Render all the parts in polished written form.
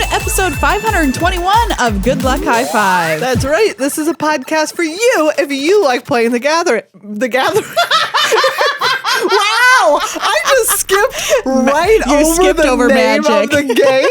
to episode 521 of Good Luck High Five. That's right. This is a podcast for you if you like playing The Gathering. The Gathering. Wow! I just skipped over the name Magic. of the game.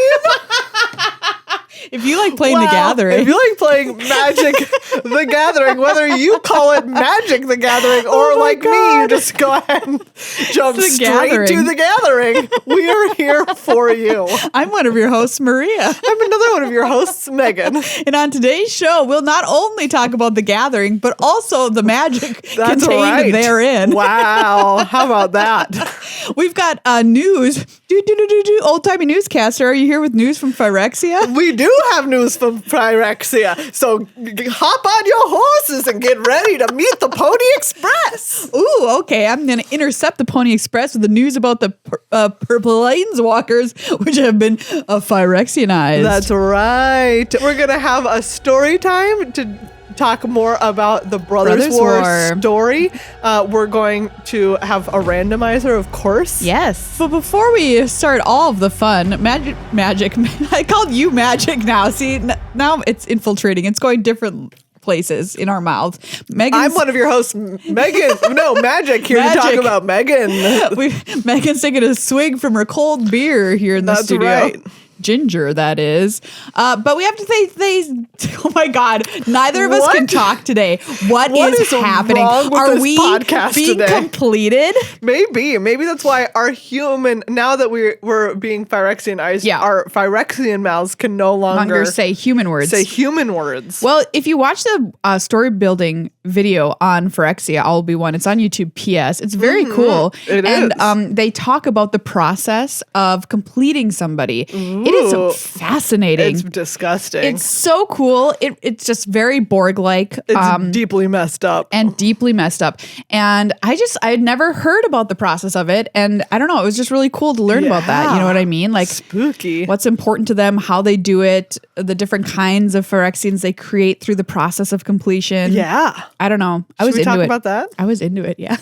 If you like playing The Gathering. If you like playing Magic the Gathering, whether you call it Magic the Gathering or me, you just go ahead and jump straight to The Gathering. We are here for you. I'm one of your hosts, Maria. I'm another one of your hosts, Megan. And on today's show, we'll not only talk about The Gathering, but also the magic contained therein. Wow. How about that? We've got news. Old-timey newscaster. Are you here with news from Phyrexia? We do have news from Phyrexia. So hop on your horses and get ready to meet the Pony Express. Ooh, okay. I'm going to intercept the Pony Express with the news about the Planeswalkers, which have been Phyrexianized. That's right. We're going to have a story time to talk more about the Brothers War story. We're going to have a randomizer, of course. Yes. But before we start all of the fun, magic, I called you magic now. See, now it's infiltrating. It's going different places in our mouth. I'm one of your hosts, Megan. No, Magic here to talk about Megan. Megan's taking a swig from her cold beer here in the studio. That's right. Ginger, that is. But we have to say, oh my God, neither of us can talk today. What is happening? Are we being completed? Maybe that's why our human, now that we're being Phyrexianized, our Phyrexian mouths can no longer say human words. Well, if you watch the story building video on Phyrexia, I'll be one. It's on YouTube. PS. It's very cool. It is. And they talk about the process of completing somebody. It is fascinating. It's disgusting. It's so cool. It's just very Borg-like. It's deeply messed up. And I had never heard about the process of it. And I don't know, it was just really cool to learn about that. You know what I mean? Like spooky. What's important to them, how they do it, the different kinds of Phyrexians they create through the process of completion. Yeah. I don't know. I was into it. Talk about that? I was into it, yeah.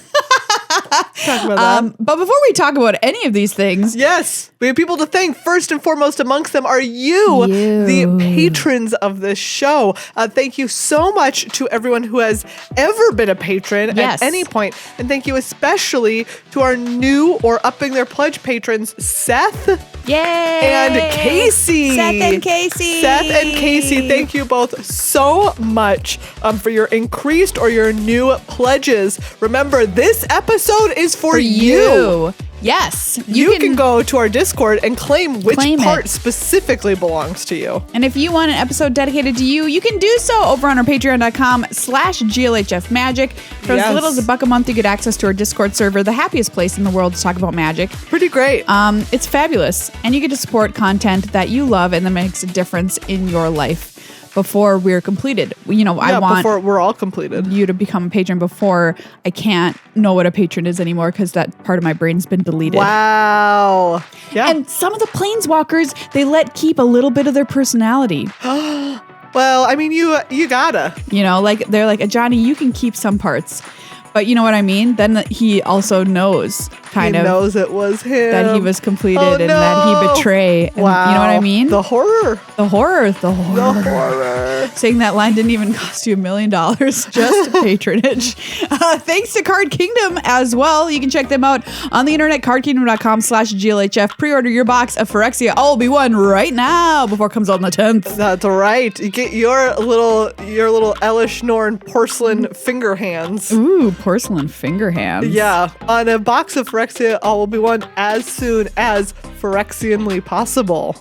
Talk about that. But before we talk about any of these things, yes, we have people to thank. First and foremost amongst them are you. The patrons of this show. Thank you so much to everyone who has ever been a patron at any point. And thank you especially to our new or upping their pledge patrons, Seth and Casey. Seth and Casey. Thank you both so much for your increased or your new pledges. Remember, this episode is for you. Yes. You can go to our Discord and claim which part specifically belongs to you. And if you want an episode dedicated to you, you can do so over on our patreon.com/GLHF Magic. For as little as $1 a month, you get access to our Discord server, the happiest place in the world to talk about magic. Pretty great. It's fabulous. And you get to support content that you love and that makes a difference in your life. Before we're completed, I want before we're all completed, you to become a patron before I can't know what a patron is anymore because that part of my brain's been deleted. Wow. Yeah. And some of the planeswalkers, they let keep a little bit of their personality. Well, I mean, you gotta. They're like, Johnny, you can keep some parts. But you know what I mean? Then he also knows He knows it was him. That he was completed and that he betrayed. Wow. You know what I mean? The horror. Saying that line didn't even cost you $1 million, just patronage. Thanks to Card Kingdom as well. You can check them out on the internet, cardkingdom.com/GLHF. Pre-order your box of Phyrexia. I'll be one right now before it comes out on the 10th. That's right. You get your little Elish Norn porcelain finger hands. Ooh, porcelain finger hands. Yeah. On a box of Phyrexia, all will be one as soon as Phyrexianly possible.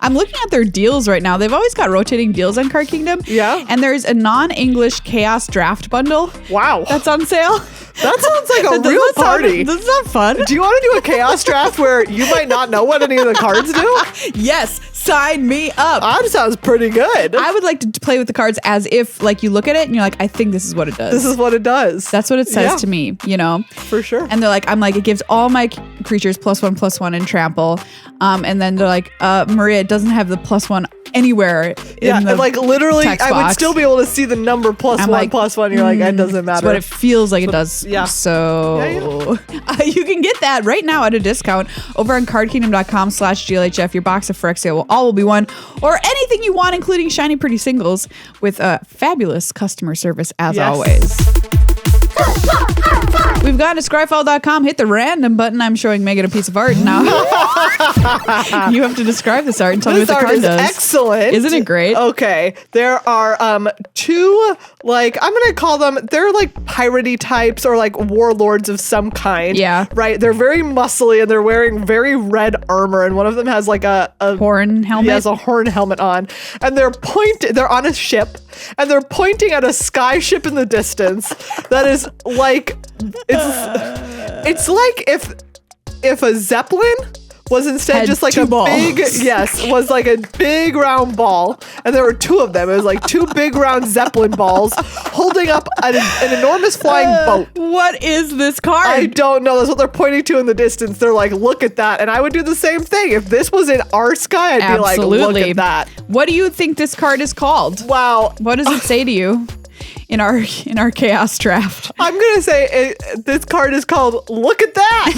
I'm looking at their deals right now. They've always got rotating deals on Card Kingdom. Yeah. And there's a non-English Chaos Draft bundle. Wow. That's on sale. That sounds like a real party. Doesn't that fun? Do you want to do a Chaos Draft where you might not know what any of the cards do? Yes. Sign me up. That sounds pretty good. I would like to play with the cards as if, you look at it and you're like, I think this is what it does. This is what it does. That's what it says to me, For sure. And I'm like, it gives all my creatures +1/+1 and trample. And then they're like, Maria, it doesn't have the +1 anywhere. Yeah, in the and like literally, text I would box. still be able to see the number +1, like, +1. You're like, it doesn't matter. That's what it feels like it does. Yeah. So you can get that right now at a discount over on cardkingdom.com/GLHF. Your box of Phyrexia will be one, or anything you want, including shiny pretty singles with fabulous customer service as always. We've gone to scryfall.com, hit the random button. I'm showing Meghan a piece of art now. You have to describe this art and tell me what the card does. Excellent. Isn't it great? Okay. There are two, like, I'm going to call them, they're like piratey types or like warlords of some kind. Yeah. Right? They're very muscly and they're wearing very red armor. And one of them has like a horn helmet. He has a horn helmet on. And they're on a ship and they're pointing at a sky ship in the distance that is like, it's like if a Zeppelin was instead just like a big, was like a big round ball, and there were two of them. It was like two big round Zeppelin balls holding up an enormous flying boat. What is this card? I don't know. That's what they're pointing to in the distance. They're like, look at that. And I would do the same thing. If this was in our sky, I'd be like, look at that. What do you think this card is called? Wow. What does it say to you? In our chaos draft, I'm gonna say this card is called "Look at That."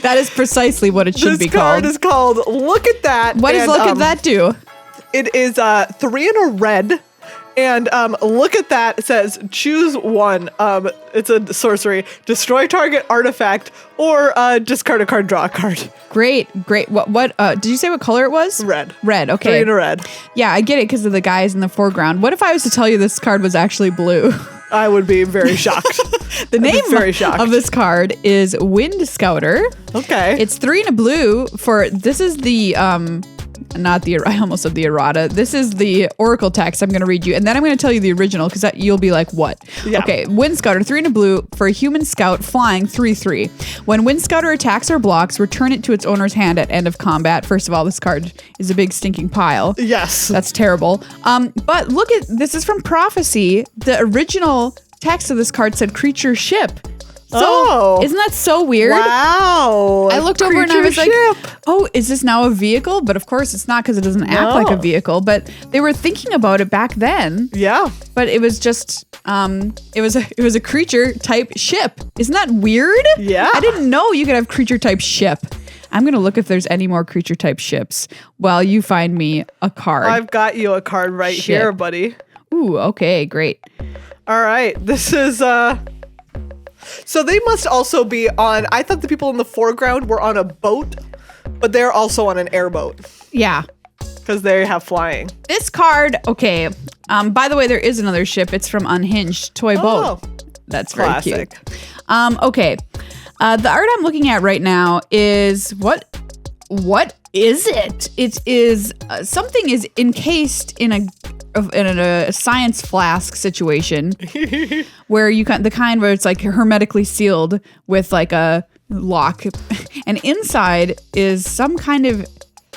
That is precisely what it should be called. This card is called "Look at That." What does "Look at That" do? It is 3 in a red, and "Look at That" it says choose one. It's a sorcery: destroy target artifact or discard a card, draw a card. Great. What did you say what color it was? Red. Okay. 3 in a red. Yeah, I get it because of the guys in the foreground. What if I was to tell you this card was actually blue? I would be very shocked. The name of this card is Wind Scouter. Okay. It's 3 in a blue this is the not the, I almost said the errata. This is the Oracle text I'm going to read you. And then I'm going to tell you the original because you'll be like, what? Yeah. Okay. Wind Scouter, 3 in a blue for a human scout flying 3/3. When Wind Scouter attacks or blocks, return it to its owner's hand at end of combat. First of all, this card is a big stinking pile. Yes. That's terrible. But look at, this is from Prophecy. The original text of this card said creature ship. So, isn't that so weird? Wow. I looked over and I was like, oh, is this now a vehicle? But of course it's not because it doesn't act like a vehicle. But they were thinking about it back then. Yeah. But it was just, it was a creature type ship. Isn't that weird? Yeah. I didn't know you could have creature type ship. I'm going to look if there's any more creature type ships while you find me a card. I've got you a card right here, buddy. Ooh, okay, great. All right. This is, so they must also be on, I thought the people in the foreground were on a boat, but they're also on an airboat. Yeah. Because they have flying. This card, okay. By the way, there is another ship. It's from Unhinged Toy Boat. That's very cute. Okay. The art I'm looking at right now is, what is it? It is, something is encased in a science flask situation where the kind where it's like hermetically sealed with like a lock, and inside is some kind of,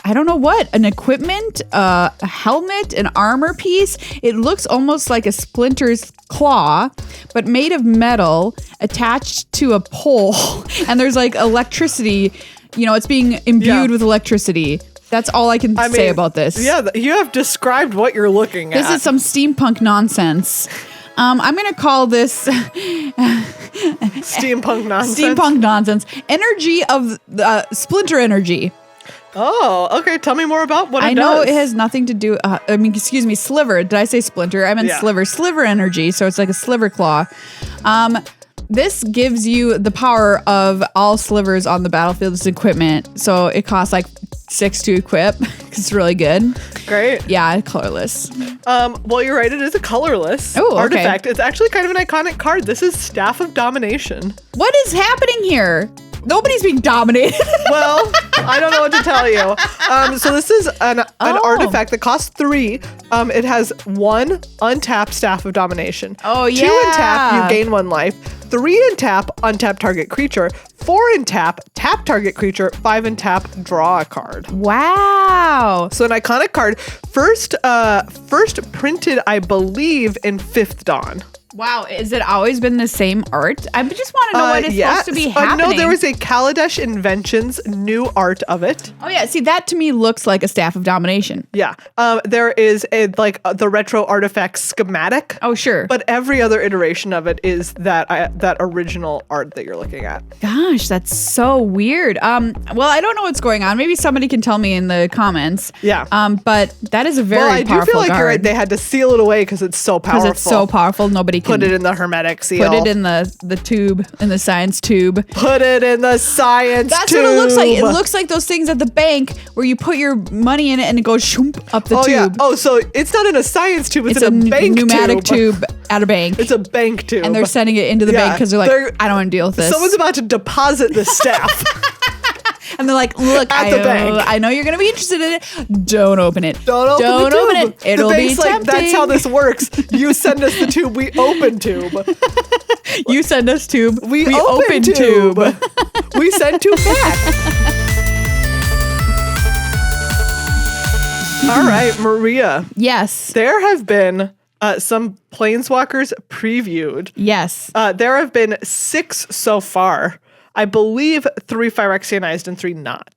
I don't know what, an equipment, a helmet, an armor piece. It looks almost like a Splinter's claw, but made of metal attached to a pole, and there's like electricity, it's being imbued with electricity. That's all I can say about this. Yeah, you have described what you're looking at. This is some steampunk nonsense. I'm going to call this steampunk nonsense. Steampunk nonsense. Energy of Splinter energy. Oh, okay. Tell me more about what it does. I know it has nothing to do. Excuse me, sliver. Did I say splinter? I meant sliver. Sliver energy. So it's like a sliver claw. This gives you the power of all slivers on the battlefield as equipment. So it costs like 6 to equip. It's really good. Great. Yeah, colorless. Well, you're right. It is a colorless artifact. It's actually kind of an iconic card. This is Staff of Domination. What is happening here? Nobody's being dominated. Well, I don't know what to tell you. So this is an artifact that costs 3. It has 1 untapped Staff of Domination. Oh, yeah. 2 in tap, you gain 1 life. 3 in tap, untap target creature. 4 in tap target creature. 5 in tap, draw a card. Wow. So an iconic card. First printed, I believe, in 5th Dawn. Wow, has it always been the same art? I just want to know what is supposed to be happening. No, there was a Kaladesh Inventions new art of it. Oh yeah, see that to me looks like a Staff of Domination. Yeah, there is the retro artifact schematic. Oh sure, but every other iteration of it is that original art that you're looking at. Gosh, that's so weird. Well, I don't know what's going on. Maybe somebody can tell me in the comments. Yeah. But that is a very powerful I do feel like card. you're right. They had to seal it away because it's so powerful. Because it's so powerful, nobody can put it in the hermetic seal. Put it in the tube, in the science tube. Put it in the science That's tube. what it looks like. It looks like those things at the bank where you put your money in it and it goes shoomp up the tube. Yeah. Oh, so it's not in a science tube. It's in a bank pneumatic tube at a bank. It's a bank tube. And they're sending it into the bank because they're like, I don't want to deal with this. Someone's about to deposit the staff. And they're like, look, I know you're going to be interested in it. Don't open it. Don't open it. It'll be tempting. Like, that's how this works. You send us the tube, we open tube. You send us tube, we open tube. We send tube back. All right, Maria. Yes. There have been some Planeswalkers previewed. Yes. There have been 6 so far. I believe 3 Phyrexianized and 3 not.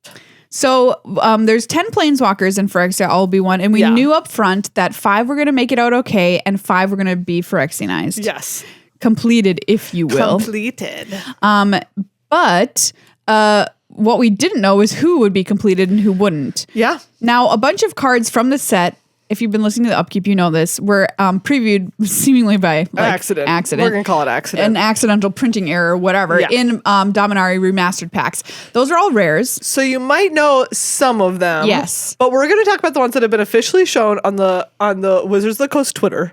So there's 10 Planeswalkers in Phyrexia, all be one. And we knew up front that 5 were going to make it out okay and 5 were going to be Phyrexianized. Yes. Completed, if you will. Completed. But what we didn't know is who would be completed and who wouldn't. Yeah. Now, a bunch of cards from the set, if you've been listening to the upkeep, you know this, were previewed seemingly by accident. We're going to call it accident. An accidental printing error, whatever, in Dominaria remastered packs. Those are all rares. So you might know some of them. Yes. But we're going to talk about the ones that have been officially shown on the Wizards of the Coast Twitter.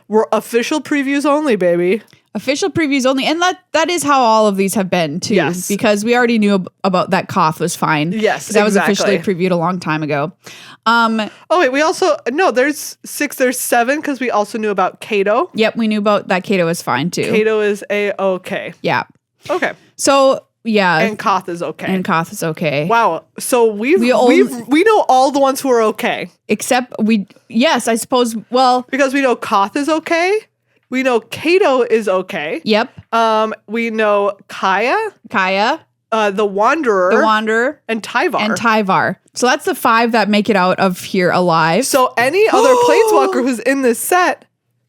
We're official previews only, baby. Official previews only. And that is how all of these have been, too. Yes. Because we already knew about that Koth was fine. Yes, that was officially previewed a long time ago. Oh, wait. We also... No, there's 6. There's 7 because we also knew about Kato. Yep, we knew about that. Kato is fine, too. Kato is A-okay. Yeah. Okay. So... Yeah. And Koth is okay. And Koth is okay. Wow. So we know all the ones who are okay. Except yes, I suppose, well. Because we know Koth is okay. We know Kato is okay. Yep. We know Kaya. The Wanderer. And Tyvar. So that's the 5 that make it out of here alive. So any other Planeswalker who's in this set,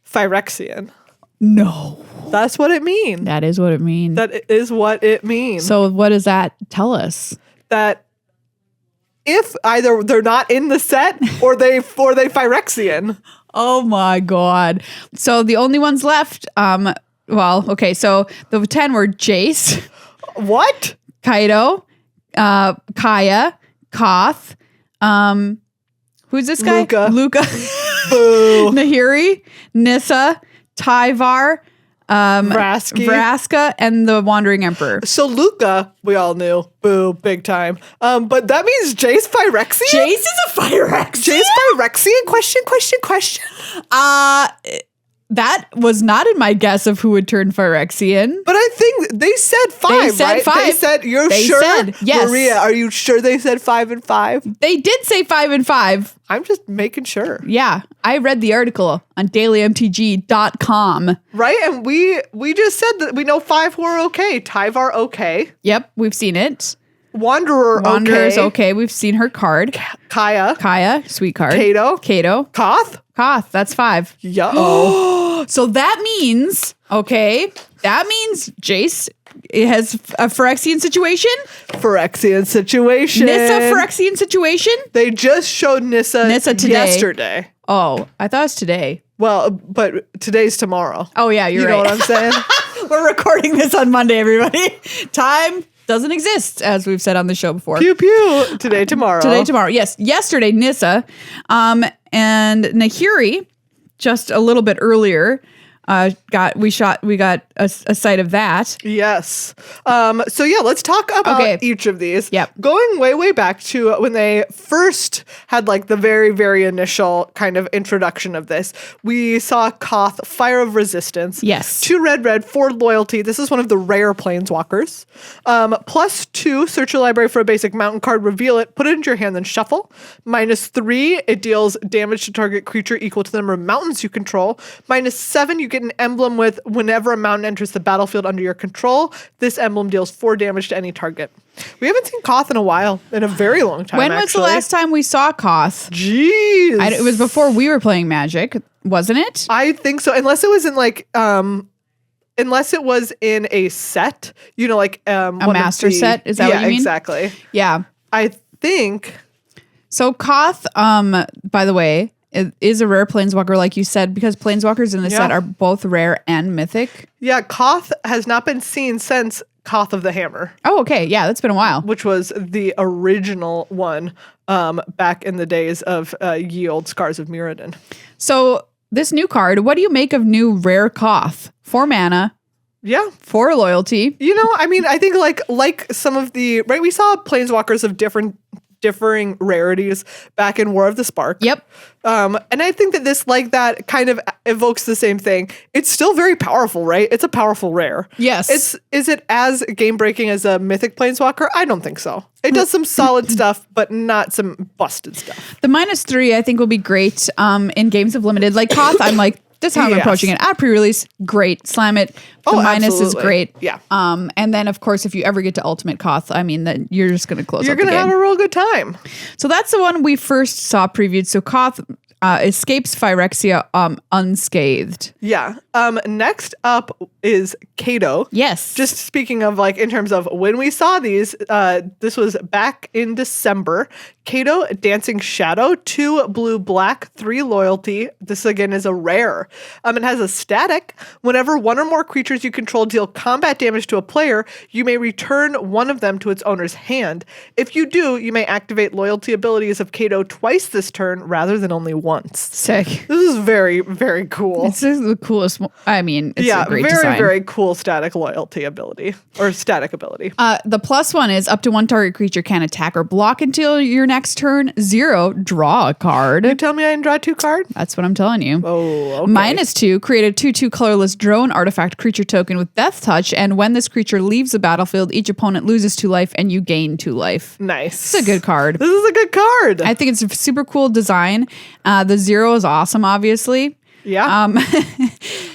Phyrexian. No. That's what it means. That is what it means. That is what it means. So what does that tell us? That if either they're not in the set or they Phyrexian. Oh my God. So the only ones left, okay, so the 10 were Jace. What? Kaito, Kaya, Koth, who's this guy? Luca. Boo. Nahiri, Nissa, Tyvar, Vraska, and the Wandering Emperor. So Luca, we all knew. Boo, big time. But that means Jace Phyrexian? Jace is a Phyrexian? Jace Phyrexian? Question. That was not in my guess of who would turn Phyrexian. But I think they said 5, They said right? 5. They said, They sure? said, yes. Maria, are you sure they said 5 and 5? They did say 5 and 5. I'm just making sure. Yeah. I read the article on dailymtg.com. Right? And we just said that we know 5 who are okay. Tyvar okay. Yep, we've seen it. Wanderer's okay. We've seen her card. Kaya, sweet card. Kato. Koth, that's 5. Yeah. So that means Jace has a Phyrexian situation. Nissa Phyrexian situation. They just showed Nissa today. Yesterday. Oh, I thought it was today. Well, but today's tomorrow. Oh yeah, you're right. You know what I'm saying? We're recording this on Monday, everybody. Time doesn't exist, as we've said on the show before. Pew pew. Today, tomorrow. Yes. Yesterday, Nissa, and Nahiri, just a little bit earlier, we got a sight of that. Yes. So yeah, let's talk about each of these. Yep. Going way back to when they first had like the very, very initial kind of introduction of this, we saw Koth, Fire of Resistance. Yes. 2 red, 4 loyalty. This is one of the rare Planeswalkers. +2, search your library for a basic mountain card, reveal it, put it into your hand, then shuffle. -3, it deals damage to target creature equal to the number of mountains you control. -7, you get get an emblem with whenever a mountain enters the battlefield under your control, this emblem deals 4 damage to any target. We haven't seen Koth in a while, in a very long time. When was the last time we saw Koth? Jeez. It was before we were playing Magic, wasn't it? I think so. Unless it was in like, unless it was in a set, you know, like a master set. Is that what you mean? Exactly. Yeah, I think. So Koth, by the way, is a rare planeswalker, like you said, because planeswalkers in the set are both rare and mythic. Yeah, Koth has not been seen since Koth of the Hammer. Oh, okay. Yeah, that's been a while. Which was the original one back in the days of Ye Olde Scars of Mirrodin. So this new card, what do you make of new rare Koth? 4 mana. Yeah. 4 loyalty. You know, I mean, I think like some of the, right, we saw planeswalkers of differing rarities back in War of the Spark. Yep. And I think that this, like that, kind of evokes the same thing. It's still very powerful, right? It's a powerful rare. Yes. Is it as game-breaking as a mythic planeswalker? I don't think so. It does some solid stuff, but not some busted stuff. The -3, I think, will be great in games of limited. Like Koth, I'm like, that's how I'm approaching it. At pre-release, great. Slam it. The minus is great. Yeah. And then, of course, if you ever get to Ultimate Koth, I mean, that you're just going to close up the game. You're going to have a real good time. So that's the one we first saw previewed. So Koth escapes Phyrexia unscathed. Yeah. Next up is Kato. Yes. Just speaking of, like, in terms of when we saw these, this was back in December. Kato, Dancing Shadow, 2 blue, black, 3 loyalty. This again is a rare. It has a static. Whenever one or more creatures you control deal combat damage to a player, you may return one of them to its owner's hand. If you do, you may activate loyalty abilities of Kato twice this turn rather than only once. Sick. This is very, very cool. It's the coolest. I mean, it's a great very, design. very cool static loyalty ability or static ability. The +1 is up to 1 target creature can attack or block until your next turn. 0, draw a card. You tell me I didn't draw 2 cards? That's what I'm telling you. Oh, okay. -2, create a 2/2 colorless drone artifact creature token with Death Touch, and when this creature leaves the battlefield, each opponent loses 2 life and you gain 2 life. Nice. It's a good card. This is a good card. I think it's a super cool design. The 0 is awesome, obviously. Yeah.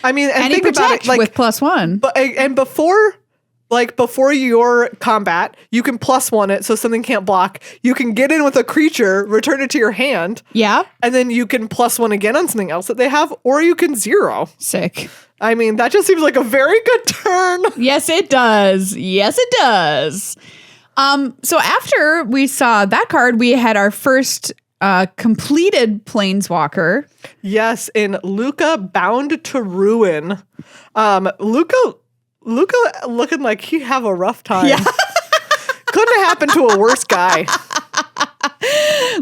I mean, and he think about it, like, with +1. But and before your combat, you can +1 it so something can't block. You can get in with a creature, return it to your hand. Yeah. And then you can +1 again on something else that they have, or you can 0. Sick. I mean, that just seems like a very good turn. Yes, it does. Yes, it does. So after we saw that card, we had our first completed planeswalker. Yes, in Luca Bound to Ruin. Luca looking like he have a rough time. Yeah. Couldn't have happened to a worse guy.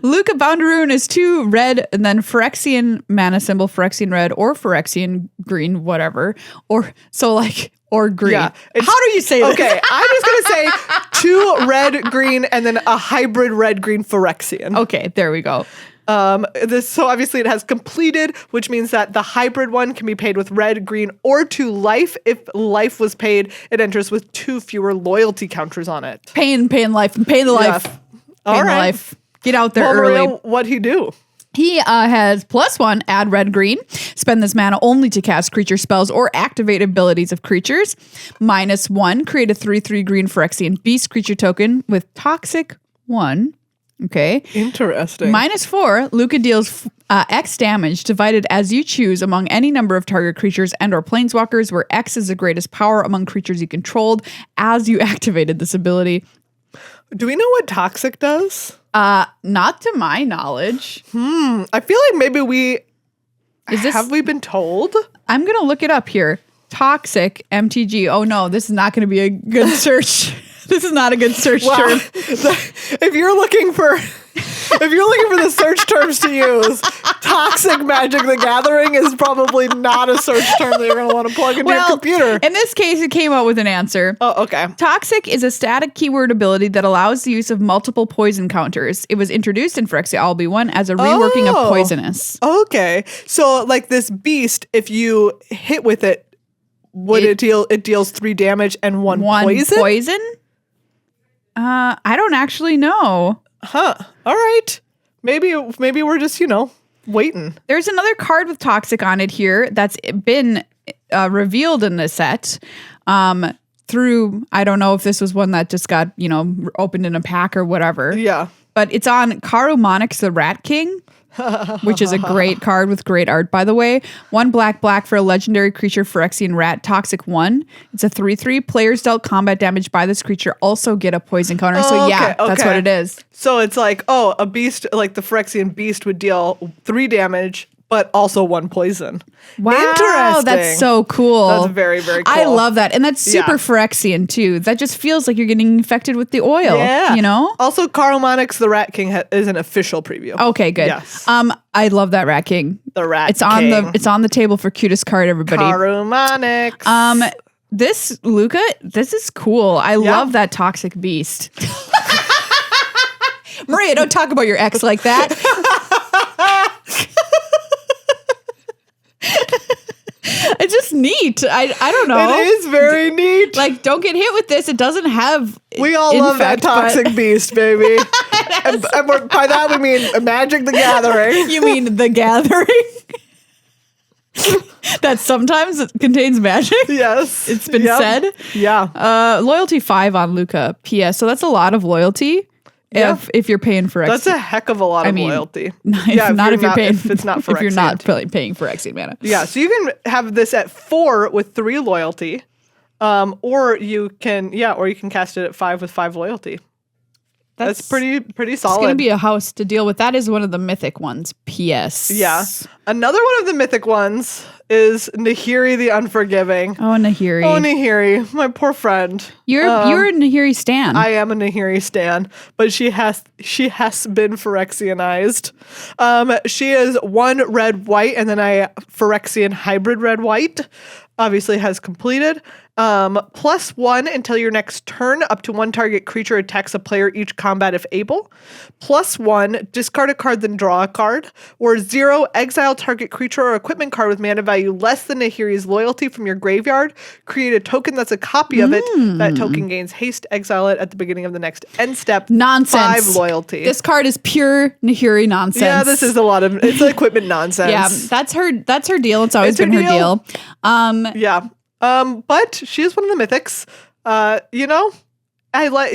Luca Bound to Ruin is 2 red and then Phyrexian mana symbol, Phyrexian red or Phyrexian green, whatever. Or green. Yeah, how do you say that? Okay, I'm just going to say 2 red, green, and then a hybrid red-green Phyrexian. Okay, there we go. So obviously it has completed, which means that the hybrid one can be paid with red, green, or 2 life. If life was paid, it enters with 2 fewer loyalty counters on it. Paying life. Paying the life. Yeah. All right. The life. Get out there early. Maria, what'd he do? He has +1, add red, green. Spend this mana only to cast creature spells or activate abilities of creatures. -1, create a 3/3 green Phyrexian beast creature token with toxic 1. Okay. Interesting. -4, Luca deals X damage divided as you choose among any number of target creatures and or planeswalkers, where X is the greatest power among creatures you controlled as you activated this ability. Do we know what toxic does? Not to my knowledge. I feel like maybe have we been told? I'm going to look it up here. Toxic MTG. Oh no, this is not going to be a good search. This is not a good search term. If you're looking for the search terms to use, Toxic Magic the Gathering is probably not a search term that you're going to want to plug into your computer. In this case, it came out with an answer. Oh, okay. Toxic is a static keyword ability that allows the use of multiple poison counters. It was introduced in Phyrexia All-Be-One as a reworking of Poisonous. Okay. So like this beast, if you hit with it, it deals 3 damage and 1 poison? I don't actually know. Huh. All right. Maybe we're just, waiting. There's another card with Toxic on it here that's been revealed in the set through, I don't know if this was one that just got, opened in a pack or whatever. Yeah. But it's on Karu Monix, the Rat King, which is a great card with great art, by the way. 1 black for a legendary creature, Phyrexian Rat, Toxic 1. It's a 3/3. Players dealt combat damage by this creature also get a poison counter. So that's what it is. So it's like, a beast, like the Phyrexian beast would deal 3 damage, but also 1 poison. Wow, interesting. That's so cool. That's very, very cool. I love that. And that's super Phyrexian too. That just feels like you're getting infected with the oil, Also, Karu Monix, the Rat King is an official preview. Okay, good. Yes. I love that Rat King. The Rat It's King. it's on the table for cutest card, everybody. Karu Monix. This, Luca, this is cool. I love that Toxic Beast. Maria, don't talk about your ex like that. It's just neat. I don't know. It is very neat. Like, don't get hit with this. It doesn't have. We all love that Toxic Beast, baby. and by that we mean Magic the Gathering. You mean the Gathering? That sometimes contains magic. Yes, it's been said. Yeah. Loyalty 5 on Luca. PS. So that's a lot of loyalty. If you're paying for that's a heck of a lot of loyalty. If it's not for if you're not paying for Phyrexian mana. Yeah, so you can have this at 4 with 3 loyalty, or you can cast it at 5 with 5 loyalty. That's pretty solid. It's gonna be a house to deal with. That is one of the mythic ones. PS. Yeah. Another one of the mythic ones is Nahiri the Unforgiving. Oh, Nahiri. Oh, Nahiri, my poor friend. You're a Nahiri stan. I am a Nahiri stan, but she has been Phyrexianized. She is 1 red-white and then a Phyrexian hybrid red-white. Obviously has completed. +1 until your next turn, up to 1 target creature attacks a player each combat if able. +1, discard a card then draw a card. Or 0, exile target creature or equipment card with mana value less than Nahiri's loyalty from your graveyard. Create a token that's a copy of it. That token gains haste, exile it at the beginning of the next end step. Nonsense. 5 loyalty. This card is pure Nahiri nonsense. Yeah, this is it's equipment nonsense. Yeah, that's her deal. It's always been her deal. But she is one of the mythics.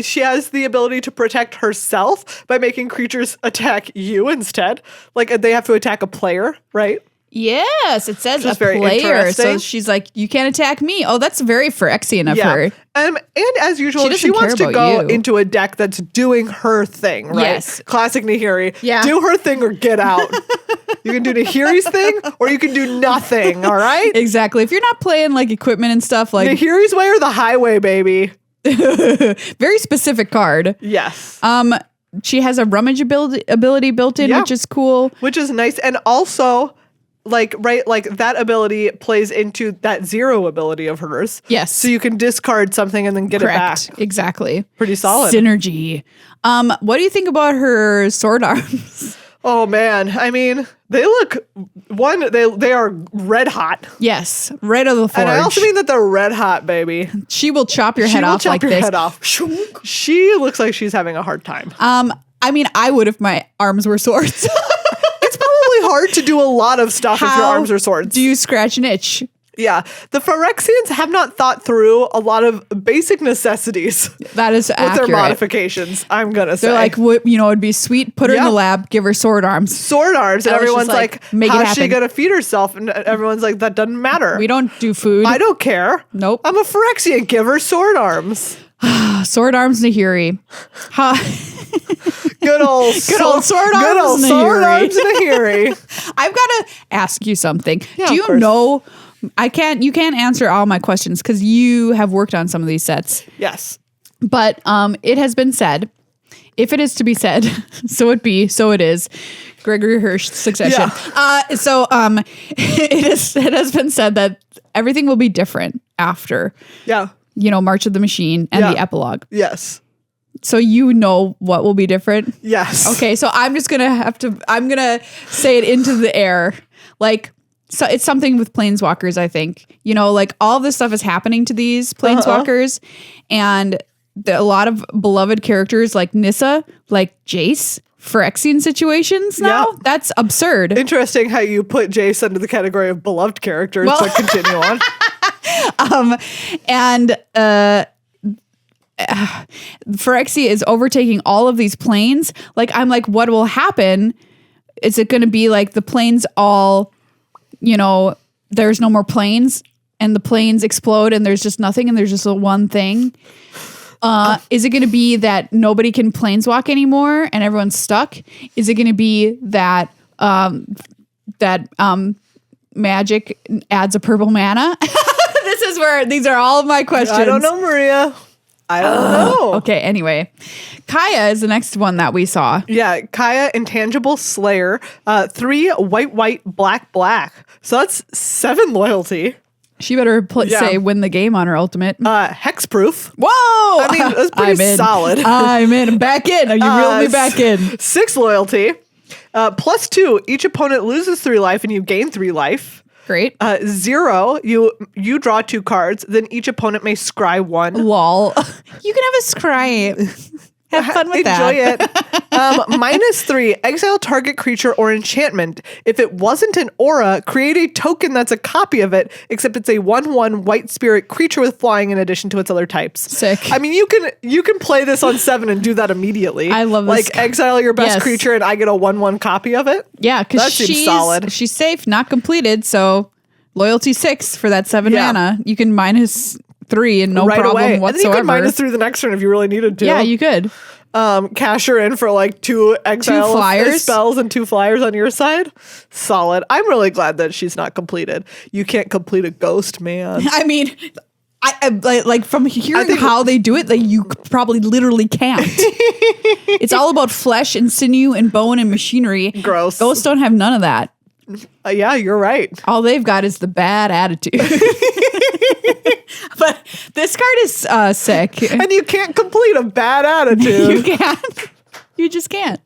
She has the ability to protect herself by making creatures attack you instead. Like they have to attack a player, right? Yes, it says a very player. So she's like, you can't attack me. Oh, that's very Phyrexian of her. And as usual, she wants to go into a deck that's doing her thing, right? Yes. Classic Nahiri. Yeah. Do her thing or get out. You can do Nahiri's thing or you can do nothing, all right? Exactly. If you're not playing like equipment and stuff like Nahiri's way or the highway, baby. Very specific card. Yes. She has a rummage ability built in, which is cool. Which is nice. And also that ability plays into that 0 ability of hers. Yes. So you can discard something and then get it back. Exactly. Pretty solid. Synergy. What do you think about her sword arms? Oh man. I mean, they are red hot. Yes. Right out of the forge. And I also mean that they're red hot, baby. She will chop your head off like this. Head off. She looks like she's having a hard time. I mean, I would if my arms were swords. It's probably hard to do a lot of stuff if your arms are swords. Do you scratch an itch? Yeah. The Phyrexians have not thought through a lot of basic necessities. That is accurate. With their modifications, I'm going to say. They're like, it'd be sweet, put her in the lab, give her sword arms. Sword arms. And everyone's like how's she going to feed herself? And everyone's like, that doesn't matter. We don't do food. I don't care. Nope. I'm a Phyrexian. Give her sword arms. Sword arms Nahiri. Good old sword arms Nahiri. I've got to ask you something. Yeah, do you know... you can't answer all my questions because you have worked on some of these sets. Yes. But it has been said, if it is to be said, so it be, so it is. Gregory Hirsch succession. Yeah. It has been said that everything will be different after. Yeah. March of the Machine and the epilogue. Yes. So what will be different? Yes. Okay, so I'm just gonna I'm gonna say it into the air. So it's something with Planeswalkers, I think. All this stuff is happening to these Planeswalkers, and a lot of beloved characters like Nissa, like Jace, Phyrexian situations now. Yeah. That's absurd. Interesting how you put Jace under the category of beloved characters to continue on. And Phyrexia is overtaking all of these planes. Like, I'm like, what will happen? Is it going to be like the planes all, there's no more planes and the planes explode and there's just nothing and there's just a one thing? Is it going to be that nobody can planeswalk anymore and everyone's stuck? Is it going to be that magic adds a purple mana? These are all of my questions. I don't know, Maria. I don't know. Okay, anyway. Kaya is the next one that we saw. Yeah, Kaya, Intangible Slayer. 3 white, black. So that's 7 loyalty. She better say win the game on her ultimate. Hexproof. Whoa! I mean, that's pretty solid. I'm in. I'm back in. You reeled me back in. 6 loyalty. +2. Each opponent loses 3 life and you gain 3 life. Great. 0. You draw 2 cards. Then each opponent may scry 1. Lol. You can have a scry. Have fun with that. Enjoy it. -3. Exile target creature or enchantment. If it wasn't an aura, create a token that's a copy of it, except it's a 1/1 white spirit creature with flying in addition to its other types. Sick. I mean, you can play this on 7 and do that immediately. I love this. Like, exile your best creature and I get a 1/1 copy of it. Yeah, because she's solid. She's safe, not completed, so loyalty 6 for that 7 mana. You can -3 and no problem away. whatsoever. And then you could -3 the next turn if you really needed to. Yeah, you could. Cash her in for like 2 exile 2 flyers. spells and 2 flyers on your side. Solid. I'm really glad that she's not completed. You can't complete a ghost, man. I mean, I like from hearing how they do it, like you probably literally can't. It's all about flesh and sinew and bone and machinery. Gross. Ghosts don't have none of that. Yeah, you're right. All they've got is the bad attitude. But this card is sick. And you can't complete a bad attitude. You can't. You just can't.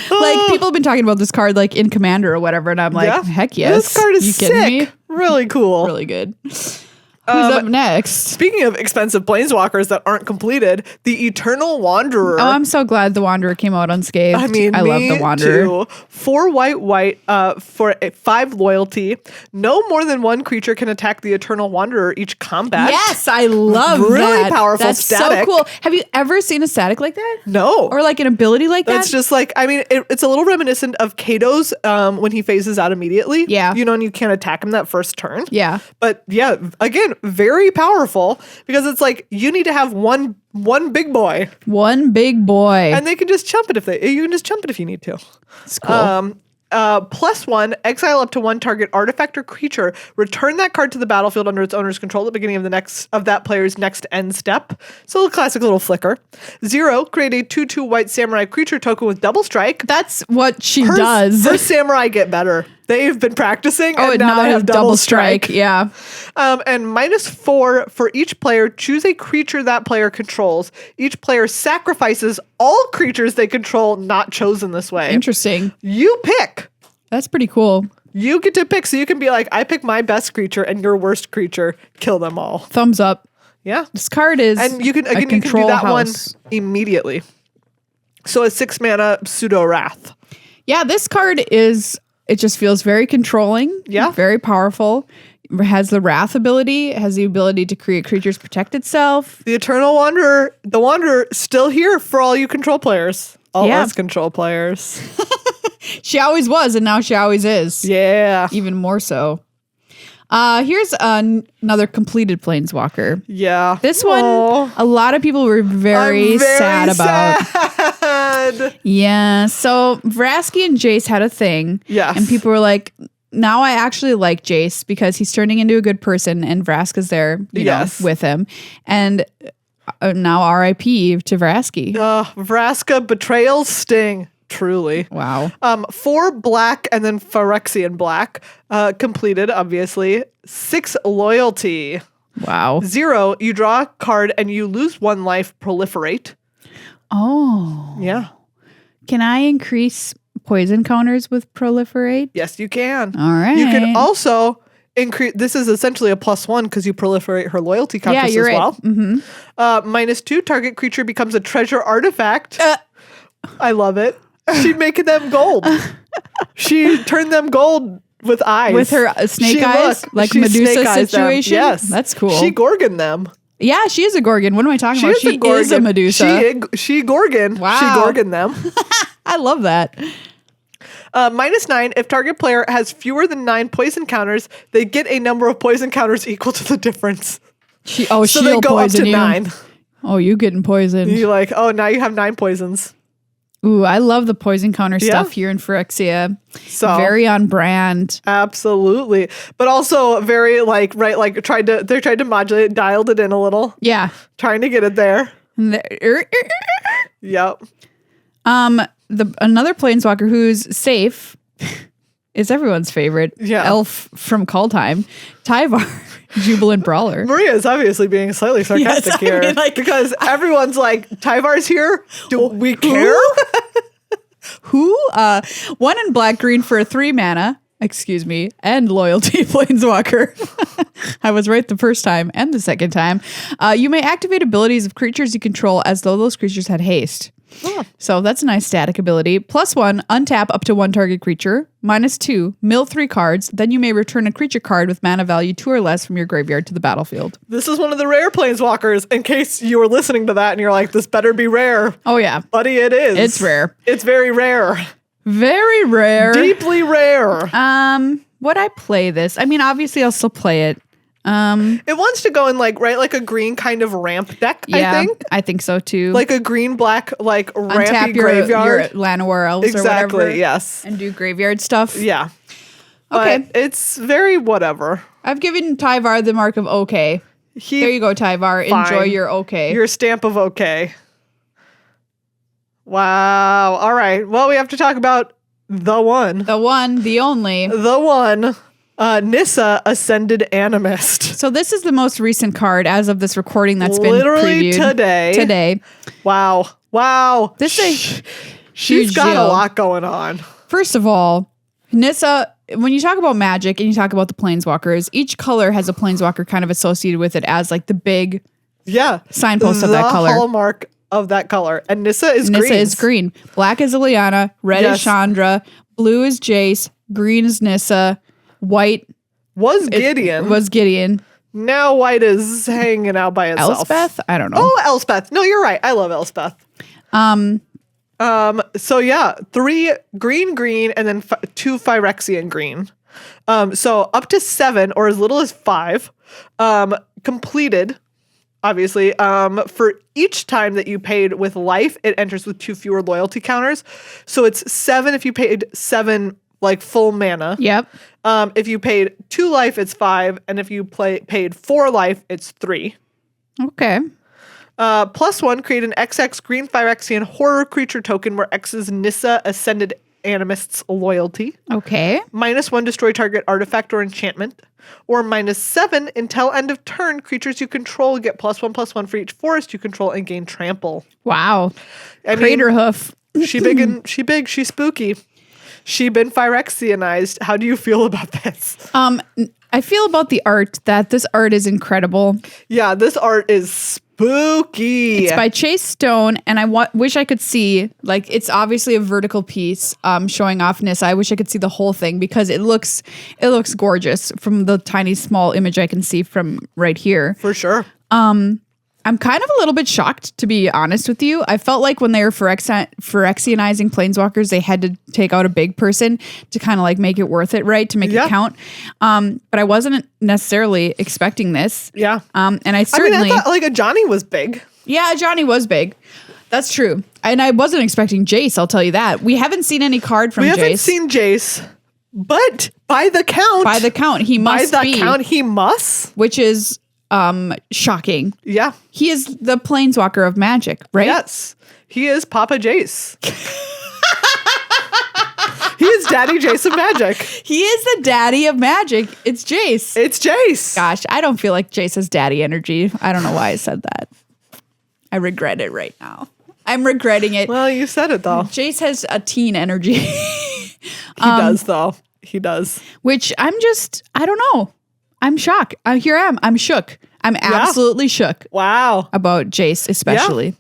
Like, people have been talking about this card like in Commander or whatever, and I'm like, heck yes. This card is sick. Me? Really cool. Really good. Who's up next? Speaking of expensive planeswalkers that aren't completed, the Eternal Wanderer. Oh, I'm so glad the Wanderer came out unscathed. I mean, I love the Wanderer. Too. 4 white, for 5 loyalty. No more than 1 creature can attack the Eternal Wanderer each combat. Yes, I love that. Really powerful That's static. so cool. Have you ever seen a static like that? No. Or like an ability like that? That's just like, I mean, it's a little reminiscent of Kato's when he phases out immediately. Yeah. And you can't attack him that first turn. Yeah. But yeah, again, very powerful because it's like you need to have one big boy. One big boy. And they can just chump it you can just chump it if you need to. It's cool. +1, exile up to 1 target artifact or creature. Return that card to the battlefield under its owner's control at the beginning of that player's next end step. So a classic little flicker. 0, create a 2/2 white samurai creature token with double strike. That's what she does. Her samurai get better. They've been practicing, and now they have double strike. Yeah. And -4 for each player, choose a creature that player controls. Each player sacrifices all creatures they control not chosen this way. Interesting. You pick. That's pretty cool. You get to pick, so you can be like, I pick my best creature and your worst creature. Kill them all. Thumbs up. Yeah. This card is and you can do that one immediately. So a 6 mana pseudo wrath. Yeah, this card is. It just feels very controlling. Yeah. Very powerful. It has the Wrath ability. It has the ability to create creatures protect itself. The Eternal Wanderer, the Wanderer, still here for all you control players. All us control players. She always was, and now she always is. Yeah. Even more so. Here's another completed Planeswalker. Yeah. This one, a lot of people were very sad about. Yeah. So Vraski and Jace had a thing. Yes. And people were like, now I actually like Jace because he's turning into a good person and Vraska's there, you know, with him. And now RIP to Vraski. Vraska betrayal sting. Truly. Wow. 4 black and then Phyrexian black. Completed, obviously. 6 loyalty. Wow. 0, you draw a card and you lose 1 life, proliferate. Oh. Yeah. Can I increase poison counters with proliferate? Yes, you can. All right. You can also increase. This is essentially a +1 because you proliferate her loyalty counters as well. Mm-hmm. -2, target creature becomes a treasure artifact. I love it. She making them gold. She turned them gold with eyes. With her snake eyes, like Medusa situation. Yes. That's cool. She Gorgon them. Yeah, she is a Gorgon. What am I talking about? She is a Medusa. She Gorgon. Wow. She Gorgon them. I love that. -9. If target player has fewer than 9 poison counters, they get a number of poison counters equal to the difference. So they go up to 9. Oh, you getting poisoned. You're like, oh, now you have 9 poisons. Ooh, I love the poison counter stuff here in Phyrexia. So very on brand. Absolutely. But also very they tried to modulate it, dialed it in a little. Yeah. Trying to get it there. Yep. Another planeswalker who's safe is everyone's favorite. Yeah. Elf from Call Time. Tyvar. Jubilant Brawler. Maria is obviously being slightly sarcastic here. Because everyone's like, Tyvar's here? Do we care? Who? 1 in black-green for a 3 mana. Excuse me. And loyalty planeswalker. I was right the first time and the second time. You may activate abilities of creatures you control as though those creatures had haste. Oh. So that's a nice static ability. +1, untap up to 1 target creature. -2, mill 3 cards. Then you may return a creature card with mana value 2 or less from your graveyard to the battlefield. This is one of the rare planeswalkers, in case you were listening to that and you're like, this better be rare. Oh, yeah. Buddy, it is. It's rare. It's very rare. Very rare. Deeply rare. Would I play this? I mean, obviously I'll still play it. It wants to go in like a green kind of ramp deck, I think so too. Like a green-black, like rampy untap graveyard. Your Llanowar elves or whatever. Yes. And do graveyard stuff. Yeah. Okay. But it's very whatever. I've given Tyvar the mark of okay. There you go, Tyvar. Fine. Enjoy your okay. Your stamp of okay. Wow. All right. Well, we have to talk about the one. The one, the only. The one. Nissa Ascended Animist. So this is the most recent card as of this recording that's been literally previewed. Today. Wow. This is she's got a lot going on. First of all, Nissa, when you talk about Magic and you talk about the planeswalkers, each color has a planeswalker kind of associated with it as like the big signpost of that color. The hallmark of that color. And Nissa is green. Nissa is green. Black is Ileana. Red is Chandra. Blue is Jace. Green is Nissa. White was Gideon. Now white is hanging out by itself. Elspeth? I don't know. Oh, Elspeth. No, you're right. I love Elspeth. So yeah, 3 green, and then 2 Phyrexian green. So up to 7 or as little as 5. Completed, obviously. For each time that you paid with life, it enters with 2 fewer loyalty counters. So it's 7 if you paid 7 like full mana. Yep. If you paid 2 life, it's 5, and if you paid 4 life, it's 3. Okay. +1, create an XX green Phyrexian horror creature token where X is Nissa Ascended Animist's loyalty. Okay. -1, destroy target artifact or enchantment. Or -7, until end of turn, creatures you control get +1/+1 for each forest you control and gain trample. Wow. I Crater hoof. She big, she's spooky. She been Phyrexianized. How do you feel about this? I feel about the art that this art is incredible. Yeah, this art is spooky. It's by Chase Stone, and I wish I could see, like, it's obviously a vertical piece showing off Nissa. I wish I could see the whole thing because it looks gorgeous from the tiny small image I can see from right here. For sure. I'm kind of a little bit shocked, to be honest with you. I felt like when they were Phyrexianizing planeswalkers, they had to take out a big person to kind of like make it worth it, right? To make it count. But I wasn't necessarily expecting this. Yeah. And I certainly... I thought like a Johnny was big. Yeah, Johnny was big. That's true. And I wasn't expecting Jace, I'll tell you that. We haven't seen any card from Jace. We haven't seen Jace. But by the count... he must be. By the count, he must. Which is... shocking. Yeah. He is the planeswalker of Magic, right? Yes. He is Papa Jace. He is Daddy Jace of Magic. He is the daddy of Magic. It's Jace. It's Jace. Gosh, I don't feel like Jace has daddy energy. I don't know why I said that. I regret it right now. I'm regretting it. Well, you said it though. Jace has a teen energy. He does though. He does. Which I don't know. I'm shocked. I'm shook. I'm absolutely shook. Wow. About Jace, especially. Yeah.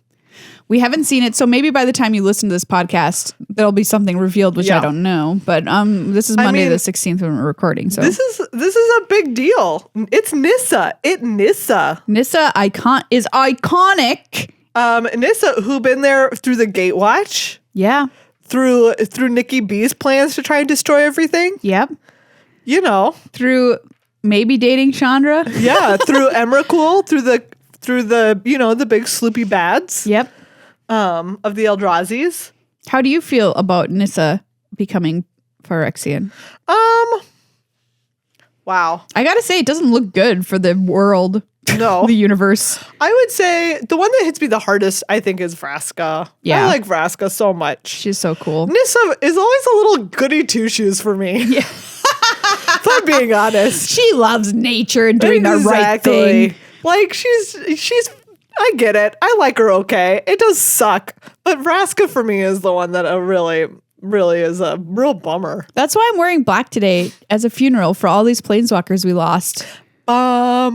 We haven't seen it, so maybe by the time you listen to this podcast, there'll be something revealed, which I don't know. But this is Monday the 16th when we're recording. So this is a big deal. It's Nissa. Nissa is iconic. Nissa, who been there through the Gatewatch. Yeah. Through Nikki B's plans to try and destroy everything. Yep. You know. Through maybe dating Chandra. Yeah. Through Emrakul. Through the the big sloopy bads. Yep. Of the Eldrazi's. How do you feel about Nissa becoming Phyrexian? Wow. I gotta say, it doesn't look good for the world. No. The universe. I would say the one that hits me the hardest, I think, is Vraska. Yeah. I like Vraska so much. She's so cool. Nissa is always a little goody two-shoes for me. Yeah. If I'm being honest. She loves nature and doing the right thing. Like, she's I get it. I like her okay. It does suck. But Vraska for me is the one that really is a real bummer. That's why I'm wearing black today as a funeral for all these planeswalkers we lost. I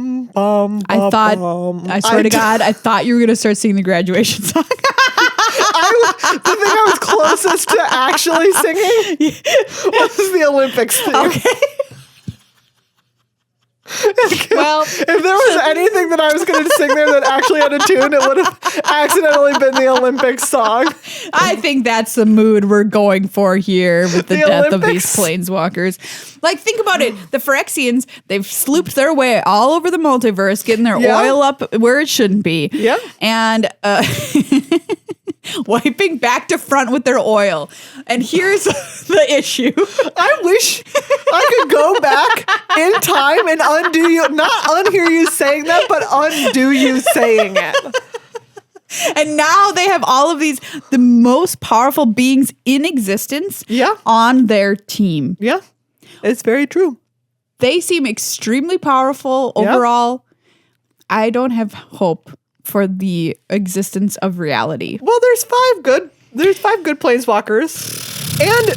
swear to God, I thought you were going to start singing the graduation song. The thing I was closest to actually singing was the Olympics theme. Okay. Well, if there was anything that I was going to sing there that actually had a tune, it would have accidentally been the Olympics song. I think that's the mood we're going for here with the death Olympics of these planeswalkers. Like, think about it. The Phyrexians, they've slooped their way all over the multiverse, getting their oil up where it shouldn't be. Yeah. And wiping back to front with their oil. And here's the issue. I wish I could go back in time and undo you, not unhear you saying that, but undo you saying it. And now they have all of these, the most powerful beings in existence on their team. Yeah, it's very true. They seem extremely powerful overall. I don't have hope for the existence of reality. Well, there's five good planeswalkers. And,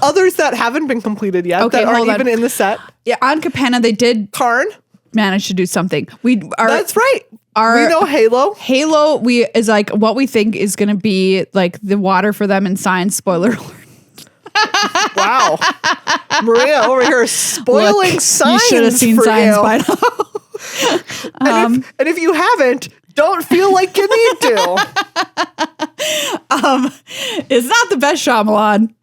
others that haven't been completed yet that aren't even in the set. Yeah, on Capenna, they did Karn manage to do something. That's right. We know Halo. Halo is like what we think is going to be like the water for them in science. Spoiler alert. Wow. Maria over here spoiling science. You should have seen science by now. And if you haven't, don't feel like you need to. It's not the best Shyamalan.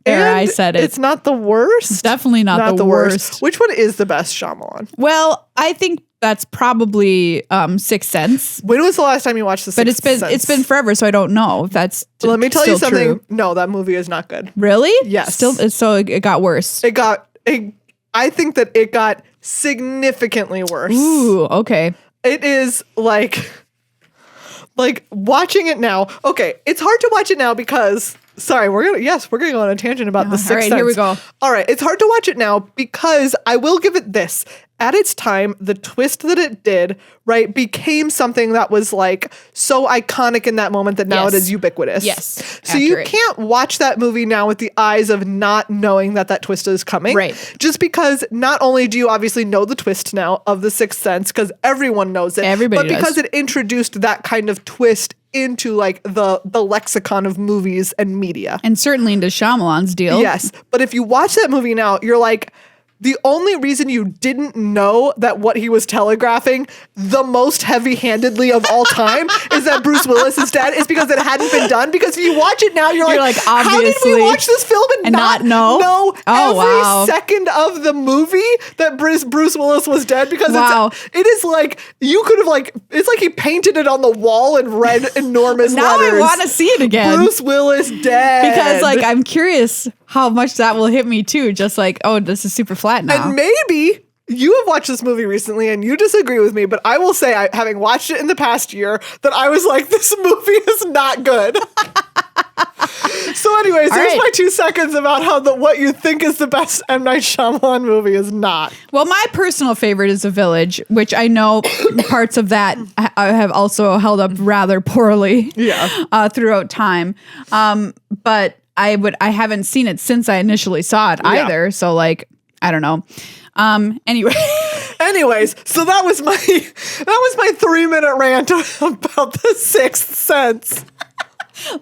I said it. It's not the worst. It's definitely not the worst. Which one is the best Shyamalan? Well, I think that's probably Sixth Sense. When was the last time you watched the Sixth Sense? But it's been forever, so I don't know if that's let me tell you something. True. No, that movie is not good. Really? Yes. So it got worse. I think that it got significantly worse. Ooh, okay. It is like watching it now. Okay, it's hard to watch it now because we're gonna go on a tangent about the Sixth Sense. All right, here we go. All right, it's hard to watch it now because I will give it this. At its time, the twist that it did, right, became something that was like so iconic in that moment that now it is ubiquitous. Yes. So you can't watch that movie now with the eyes of not knowing that twist is coming. Right. Just because not only do you obviously know the twist now of the Sixth Sense, because everyone knows it, but because it introduced that kind of twist into like the lexicon of movies and media. And certainly into Shyamalan's deal. Yes. But if you watch that movie now, you're like, the only reason you didn't know that what he was telegraphing the most heavy-handedly of all time is that Bruce Willis is dead is because it hadn't been done. Because if you watch it now, you're like, obviously, how did we watch this film and not know every second of the movie that Bruce Willis was dead? Because it is like, you could have it's like he painted it on the wall in red enormous now letters. I want to see it again. Bruce Willis dead. Because I'm curious how much that will hit me too. Just like, oh, this is super flat now. And maybe you have watched this movie recently and you disagree with me, but I will say, having watched it in the past year, that I was like, this movie is not good. So anyways, here's my 2 seconds about how what you think is the best M. Night Shyamalan movie is not. Well, my personal favorite is The Village, which I know parts of that have also held up rather poorly throughout time. But I haven't seen it since I initially saw it either. So I don't know. Anyways, so that was my 3 3-minute rant about the Sixth Sense.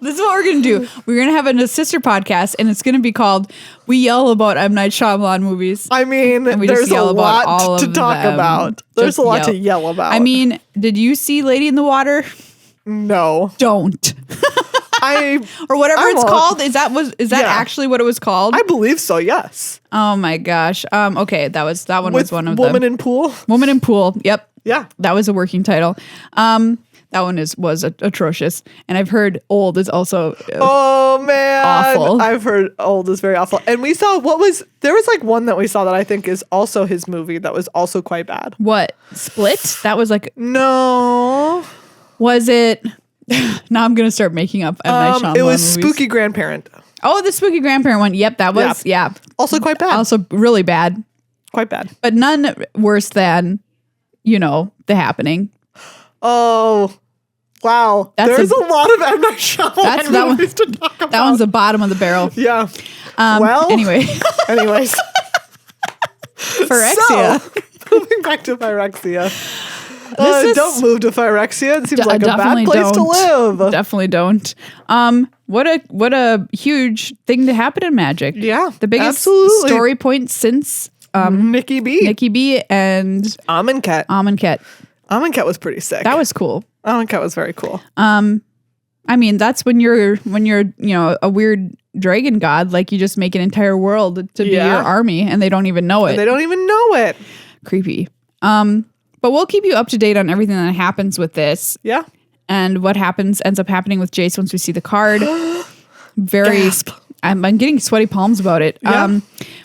This is what we're going to do. We're going to have a sister podcast, and it's going to be called We Yell About M. Night Shyamalan Movies. I mean, there's a lot to talk about. There's a lot to yell about. I mean, did you see Lady in the Water? No. Don't. Or whatever it's called. Is that actually what it was called? I believe so, yes. Oh my gosh. Okay, that one was one of them. Woman in Pool? Woman in Pool. Yep. Yeah. That was a working title. That one was atrocious. And I've heard Old is also oh man, awful. I've heard Old is very awful. And we saw there was like one that we saw that I think is also his movie that was also quite bad. What? Split? That was like no. Was it? Now I'm gonna start making up M. Night Shyamalan it was movies. Spooky Grandparent. Oh, the Spooky Grandparent one. Yep, that was yeah. Also quite bad. Also really bad. Quite bad. But none worse than, The Happening. Oh, wow. There's a lot of M. Night Shyamalan movies to talk about. That one's the bottom of the barrel. Yeah. Anyways. Phyrexia. So, moving back to Phyrexia. Don't move to Phyrexia. It seems like a bad place to live. Definitely don't. What a huge thing to happen in Magic. Yeah. The biggest story point since Nikki B and Amonkhet. Amonkhet was pretty sick. That was cool. Amonkhet was very cool. I mean, that's when you're a weird dragon god, like you just make an entire world to be your army and they don't even know it. They don't even know it. Creepy. But we'll keep you up to date on everything that happens with this. Yeah. And what ends up happening with Jace once we see the card. Gasp. I'm getting sweaty palms about it. Yeah.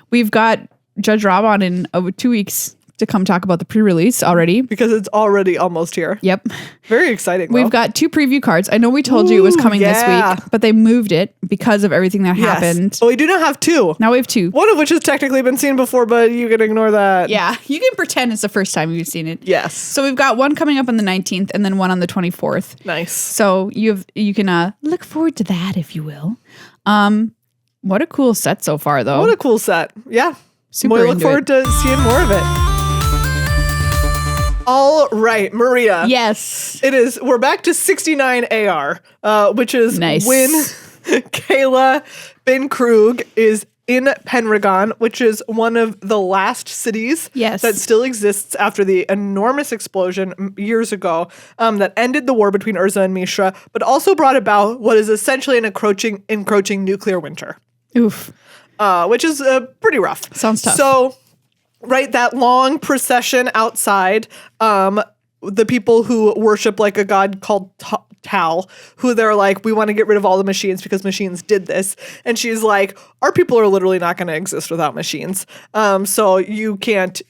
We've got Judge Rob on in 2 weeks to come talk about the pre-release already. Because it's already almost here. Yep. Very exciting, though. We've got 2 preview cards. I know we told you it was coming this week, but they moved it because of everything that happened. But we do now have 2. Now we have 2. One of which has technically been seen before, but you can ignore that. Yeah. You can pretend it's the first time you've seen it. Yes. So we've got one coming up on the 19th and then one on the 24th. Nice. So you can look forward to that, if you will. What a cool set so far, though. What a cool set. Yeah. Super We look forward to seeing more of it. All right, Maria. Yes. It is. We're back to 69 AR, which is nice. When Kayla Ben Krug is in Pendragon, which is one of the last cities that still exists after the enormous explosion years ago that ended the war between Urza and Mishra, but also brought about what is essentially an encroaching nuclear winter. Oof. Which is pretty rough. Sounds tough. So, right, that long procession outside, the people who worship like a god called Tal, who they're like, we want to get rid of all the machines because machines did this. And she's like, our people are literally not going to exist without machines. So you can't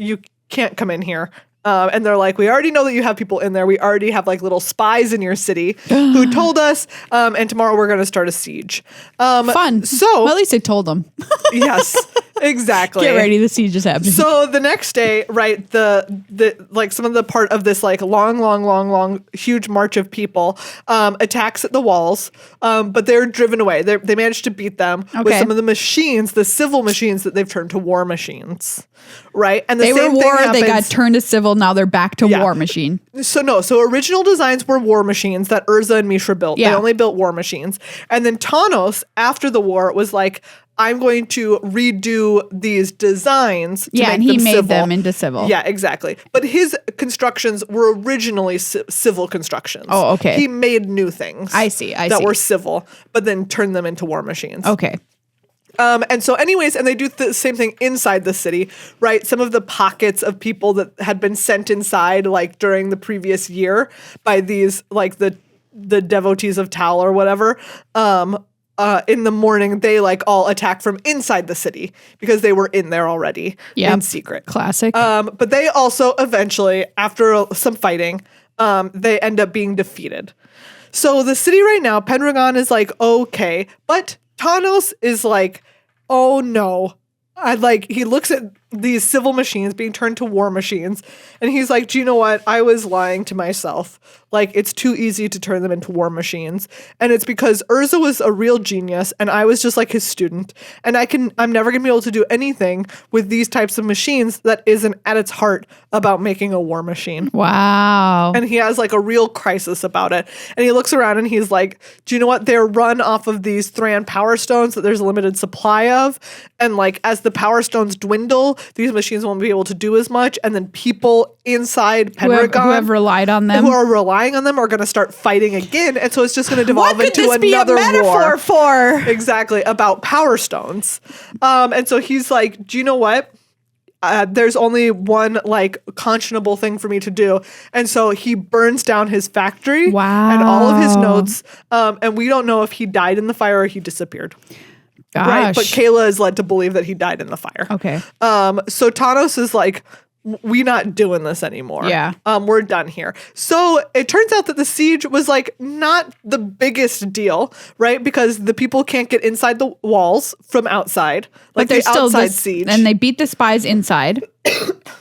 come in here. And they're like, we already know that you have people in there. We already have like little spies in your city who told us. And tomorrow we're going to start a siege. Fun. So well, at least they told them. Yes, exactly. Get ready. The siege is happening. So the next day, right, the like some of the part of this like long, huge march of people attacks at the walls. But they're driven away. They managed to beat them with some of the machines, the civil machines that they've turned to war machines. Right. And the they same were war, thing happens, they got turned to civil, now they're back to war machine. So original designs were war machines that Urza and Mishra built. Yeah. They only built war machines. And then Thanos, after the war, was like, I'm going to redo these designs to make and he them made civil. them into civil. Yeah, exactly. But his constructions were originally civil constructions. Oh, okay. He made new things. I see. That were civil, but then turned them into war machines. Okay. And so anyways, and they do the same thing inside the city, right? Some of the pockets of people that had been sent inside, like during the previous year by these, like the devotees of Tal or whatever, in the morning, they like all attack from inside the city because they were in there already in secret. Classic. But they also eventually, after some fighting, they end up being defeated. So the city right now, Pendragon is like, okay, but Thanos is like, oh no. He looks at these civil machines being turned to war machines. And he's like, do you know what? I was lying to myself. Like, it's too easy to turn them into war machines. And it's because Urza was a real genius and I was just like his student. And I'm never going to be able to do anything with these types of machines that isn't at its heart about making a war machine. Wow. And he has like a real crisis about it. And he looks around and he's like, do you know what? They're run off of these Thran power stones that there's a limited supply of. And like, as the power stones dwindle, these machines won't be able to do as much. And then people inside Pendragon who have relied on them, who are relying on them, are going to start fighting again. And so it's just going to devolve into what could this another be a metaphor war. For? Exactly, about power stones. And so he's like, do you know what? There's only one like conscionable thing for me to do. And so he burns down his factory and all of his notes. And we don't know if he died in the fire or he disappeared. Gosh. Right? But Kayla is led to believe that he died in the fire. Okay. So Thanos is like, we not doing this anymore. Yeah. We're done here. So it turns out that the siege was like not the biggest deal, right? Because the people can't get inside the walls from outside. Like the outside siege. And they beat the spies inside.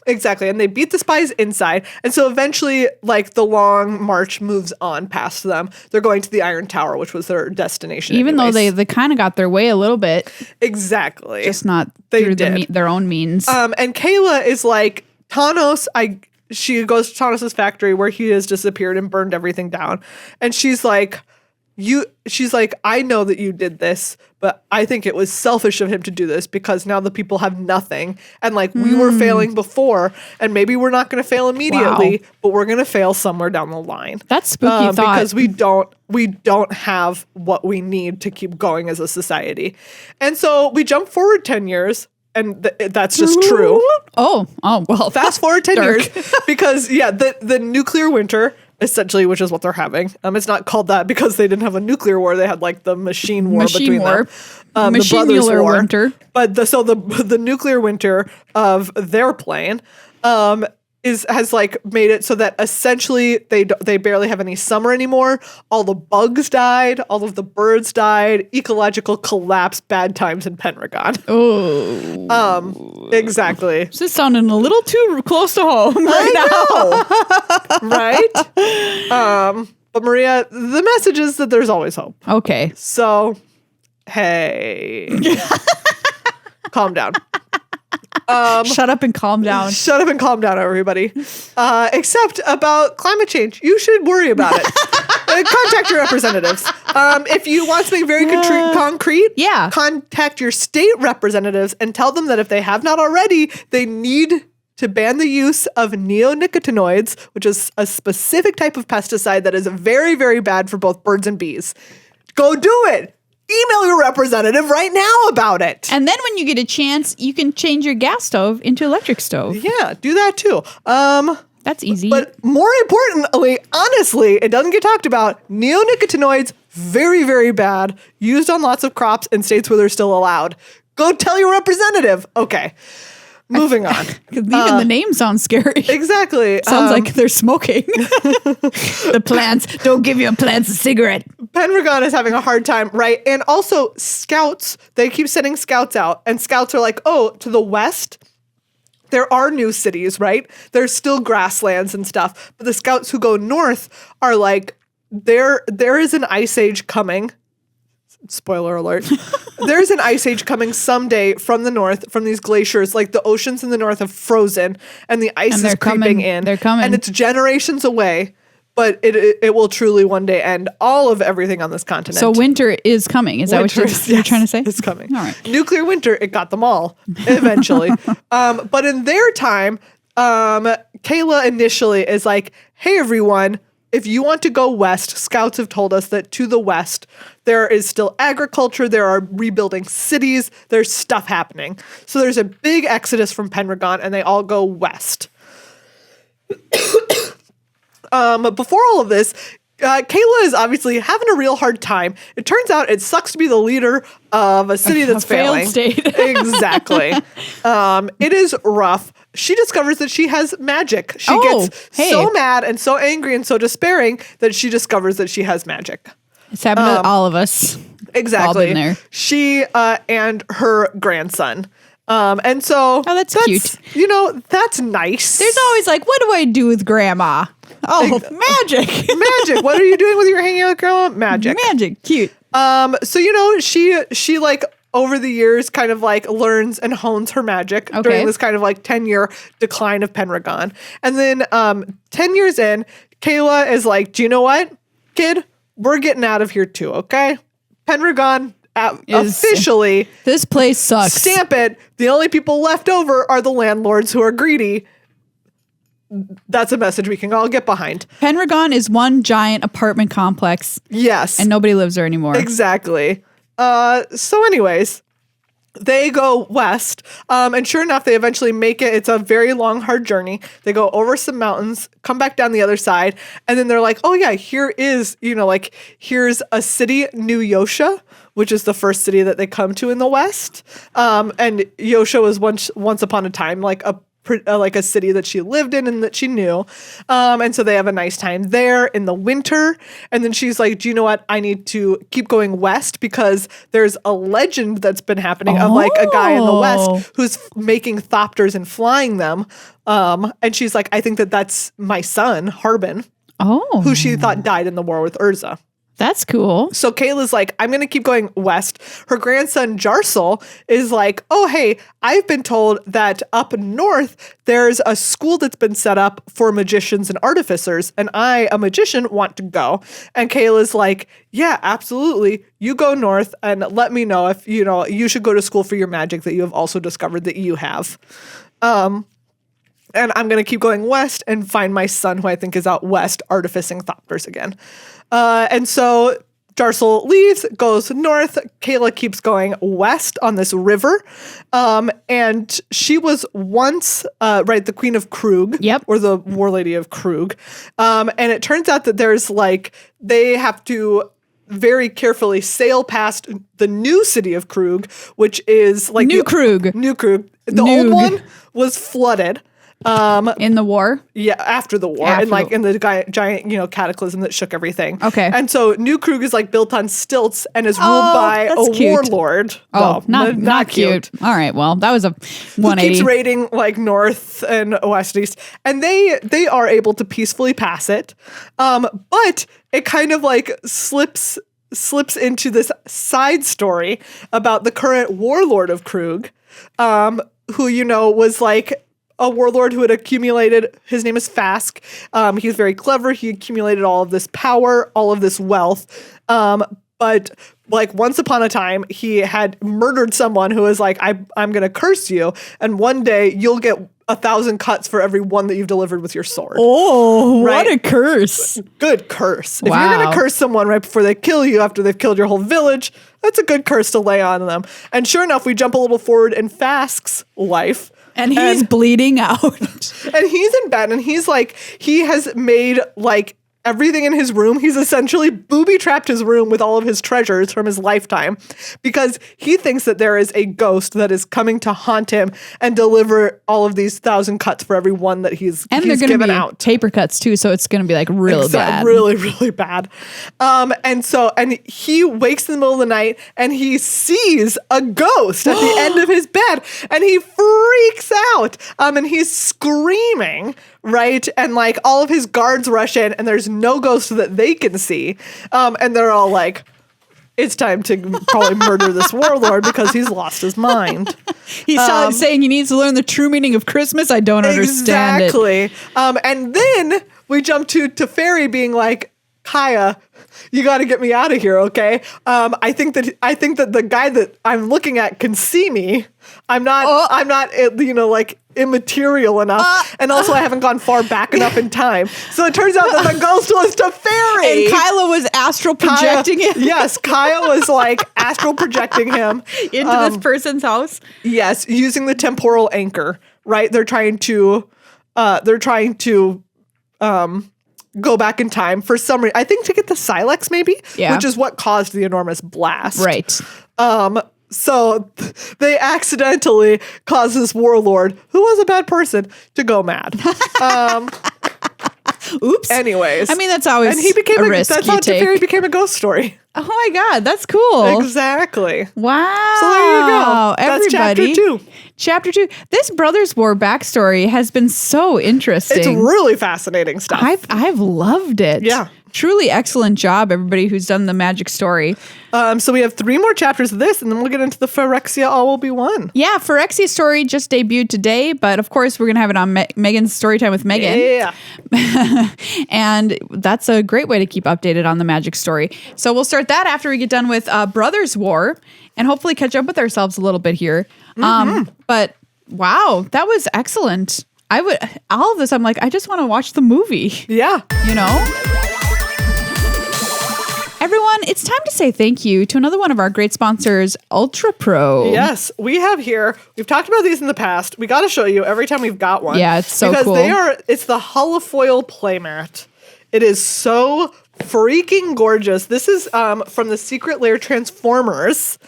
Exactly. And they beat the spies inside. And so eventually, like, the long march moves on past them. They're going to the Iron Tower, which was their destination. Even though they kind of got their way a little bit. Exactly. Just not through their own means. And Kayla is like, Thanos, she goes to Thanos' factory where he has disappeared and burned everything down. And she's like, I know that you did this, but I think it was selfish of him to do this because now the people have nothing. And like, we were failing before, and maybe we're not going to fail immediately, but we're going to fail somewhere down the line. That's spooky thought. Because we don't have what we need to keep going as a society. And so we jump forward 10 years. And that's just true. Oh, well. Fast forward 10 years because, the nuclear winter, essentially, which is what they're having. It's not called that because they didn't have a nuclear war. They had like the machine war between them. The Brothers War. Winter. But the nuclear winter of their plane has like made it so that essentially they barely have any summer anymore. All the bugs died, all of the birds died, ecological collapse, bad times in Pendragon. Oh. Exactly. This is sounding a little too close to home right now. Right? But Maria, the message is that there's always hope. Okay. So, hey. Calm down. Shut up and calm down. Shut up and calm down, everybody. Except about climate change. You should worry about it. Contact your representatives. If you want something very concrete, contact your state representatives and tell them that if they have not already, they need to ban the use of neonicotinoids, which is a specific type of pesticide that is very, very bad for both birds and bees. Go do it. Email your representative right now about it. And then when you get a chance, you can change your gas stove into electric stove. Yeah, do that too. That's easy. But more importantly, honestly, it doesn't get talked about. Neonicotinoids, very, very bad. Used on lots of crops in states where they're still allowed. Go tell your representative. Okay. Moving on. Even the name sounds scary. Exactly. Sounds like they're smoking. The plants. Don't give your plants a cigarette. Pendragon is having a hard time, right? And also scouts, they keep sending scouts out. And scouts are like, oh, to the west, there are new cities, right? There's still grasslands and stuff. But the scouts who go north are like, there is an ice age coming. Spoiler alert. There's an ice age coming someday from the north, from these glaciers. Like the oceans in the north have frozen and the ice is creeping in. They're coming. And it's generations away, but it will truly one day end all of everything on this continent. So winter is coming. Is that what you're trying to say? It's coming. All right. Nuclear winter, it got them all eventually. But in their time, Kayla initially is like, hey, everyone, if you want to go west, scouts have told us that to the west, there is still agriculture, there are rebuilding cities, there's stuff happening. So there's a big exodus from Pendragon, and they all go west. Before all of this, Kayla is obviously having a real hard time. It turns out it sucks to be the leader of a city that's failing. Failed state. Exactly. It is rough. She discovers that she has magic. She gets so mad and so angry and so despairing that she discovers that she has magic. It's happened to all of us. Exactly. All been there. She and her grandson. And so that's cute. You know, that's nice. There's always like, what do I do with grandma? Oh, magic. Magic. What are you doing with your hanging out with grandma? Magic. Magic. Cute. So, you know, she like over the years kind of like learns and hones her magic during this kind of like 10-year decline of Pendragon. And then 10 years in, Kayla is like, do you know what, kid? We're getting out of here too, okay? Pendragon officially. This place sucks. Stamp it. The only people left over are the landlords who are greedy. That's a message we can all get behind. Pendragon is one giant apartment complex. Yes. And nobody lives there anymore. Exactly. So anyways, they go west. And sure enough, they eventually make it. It's a very long, hard journey. They go over some mountains, come back down the other side. And then they're like, oh yeah, here is, you know, like here's a city, New Yosha, which is the first city that they come to in the west. And Yosha was once upon a time like a city that she lived in and that she knew. And so they have a nice time there in the winter. And then she's like, do you know what? I need to keep going west because there's a legend that's been happening of like a guy in the west who's making thopters and flying them. And she's like, I think that's my son, Harbin, who she thought died in the war with Urza. That's cool. So Kayla's like, I'm going to keep going west. Her grandson, Jarsel, is like, oh, hey, I've been told that up north, there's a school that's been set up for magicians and artificers. And I, a magician, want to go. And Kayla's like, yeah, absolutely. You go north and let me know if, you know, you should go to school for your magic that you have also discovered that you have. And I'm going to keep going west and find my son, who I think is out west, artificing thopters again. And so Jarsel leaves, goes north. Kayla keeps going west on this river. And she was once, the Queen of Krug. Yep. Or the War Lady of Krug. And it turns out that there's like, they have to very carefully sail past the new city of Krug, which is like New Krug. The old one was flooded. In the war? Yeah, after the war. And like in the giant, you know, cataclysm that shook everything. Okay. And so New Krug is like built on stilts and is ruled by a warlord. Oh, well, not cute. All right, well, that was a 180. Who keeps raiding like north and west and east. And they are able to peacefully pass it. But it kind of like slips into this side story about the current warlord of Krug, who, you know, was like a warlord who had accumulated, his name is Fask. He's very clever. He accumulated all of this power, all of this wealth. But like once upon a time, he had murdered someone who was like, I'm going to curse you. And one day you'll get 1,000 cuts for every one that you've delivered with your sword. Oh, right? What a curse. Good curse. Wow. If you're going to curse someone right before they kill you after they've killed your whole village, that's a good curse to lay on them. And sure enough, we jump a little forward in Fask's life. And he's bleeding out. And he's in bed and he's like, he has made like everything in his room. He's essentially booby-trapped his room with all of his treasures from his lifetime because he thinks that there is a ghost that is coming to haunt him and deliver all of these 1,000 cuts for every one that he's given out. Paper cuts too, so it's going to be like real bad. Really, really bad. And he wakes in the middle of the night and he sees a ghost at the end of his bed and he freaks out. And he's screaming, right? And like all of his guards rush in and there's no ghost that they can see. And they're all like, it's time to probably murder this warlord because he's lost his mind. He's saying he needs to learn the true meaning of Christmas. I don't understand it. Exactly. And then we jump to Teferi being like, Kaya, you got to get me out of here, okay? I think that the guy that I'm looking at can see me. I'm not, you know, like immaterial enough, and also I haven't gone far back enough in time. So it turns out that the ghost was Teferi, and Kyla was astral projecting him. Yes, Kaya was like astral projecting him into this person's house. Yes, using the temporal anchor. Right, they're trying to go back in time for some reason. I think to get the Silex, maybe, which is what caused the enormous blast. Right. So they accidentally caused this warlord, who was a bad person, to go mad. Oops. Anyways. I mean, that's always and he became a risk that's you how take. Teferi became a ghost story. Oh my God, that's cool. Exactly. Wow. So there you go. That's Everybody. chapter 2. Chapter 2. This Brothers War backstory has been so interesting. It's really fascinating stuff. I've loved it. Yeah. Truly excellent job, everybody who's done the magic story. So we have 3 more chapters of this, and then we'll get into the Phyrexia All Will Be One. Yeah, Phyrexia story just debuted today, but of course we're going to have it on Meghan's Storytime with Meghan. Yeah. And that's a great way to keep updated on the magic story. So we'll start that after we get done with Brothers War and hopefully catch up with ourselves a little bit here. But wow, that was excellent. All of this, I'm like, I just want to watch the movie. Yeah. You know? Everyone, it's time to say thank you to another one of our great sponsors, Ultra Pro. Yes, we have here. We've talked about these in the past. We got to show you every time we've got one. Yeah, it's so because cool. It's the holofoil playmat. It is so freaking gorgeous. This is from the Secret Lair Transformers,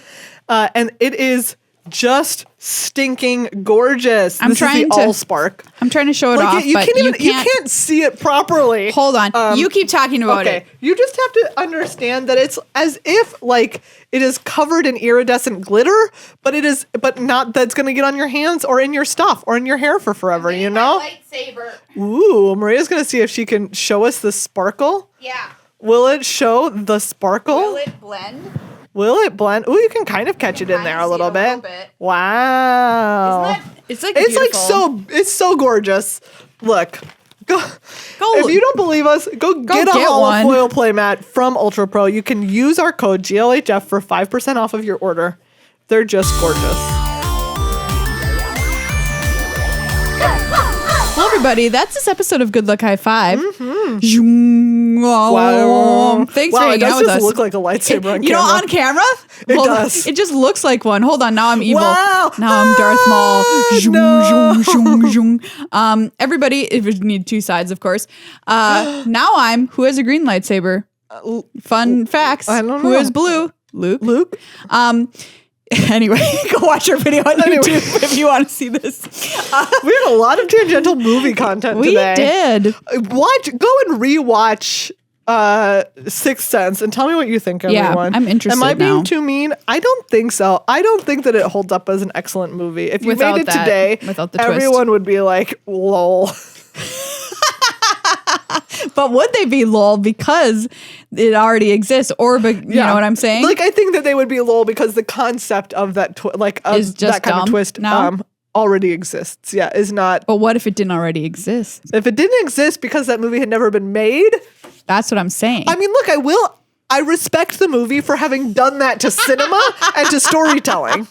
and it is just stinking gorgeous. This is the Allspark. I'm trying to show it off, you but can't you can't see it properly. Hold on. You keep talking about it. You just have to understand that it's as if like it is covered in iridescent glitter, but not that's going to get on your hands or in your stuff or in your hair for forever, you know? Lightsaber. Ooh, Maria's going to see if she can show us the sparkle. Yeah. Will it show the sparkle? Will it blend? Will it blend? Ooh, you can kind of catch it in there a little bit. Wow. It's beautiful. It's so gorgeous. Look. Go. If you don't believe us, go get a holofoil playmat from Ultra Pro. You can use our code GLHF for 5% off of your order. They're just gorgeous. Well, everybody, that's this episode of Good Luck High Five. Wow. Thanks for hanging out with us. It does just look like a lightsaber on camera. You know, on camera? It does. It just looks like one. Hold on. Now I'm evil. Wow. Now I'm Darth Maul. No. Everybody, if you need 2 sides, of course. Now I'm who has a green lightsaber. Fun facts. I don't know. Who is blue? Luke. Anyway, go watch our video on YouTube if you want to see this. We had a lot of tangential movie content today. We did. Go and rewatch Sixth Sense and tell me what you think, everyone. Yeah, I'm interested now. Am I being too mean? I don't think so. I don't think that it holds up as an excellent movie. If you made it today, everyone would be like, lol. But would they be lol because it already exists, or you know what I'm saying? Like, I think that they would be lol because the concept of that is just that kind of twist now? already exists. Yeah, is not. But what if it didn't already exist? If it didn't exist because that movie had never been made, that's what I'm saying. I mean, look, I respect the movie for having done that to cinema and to storytelling.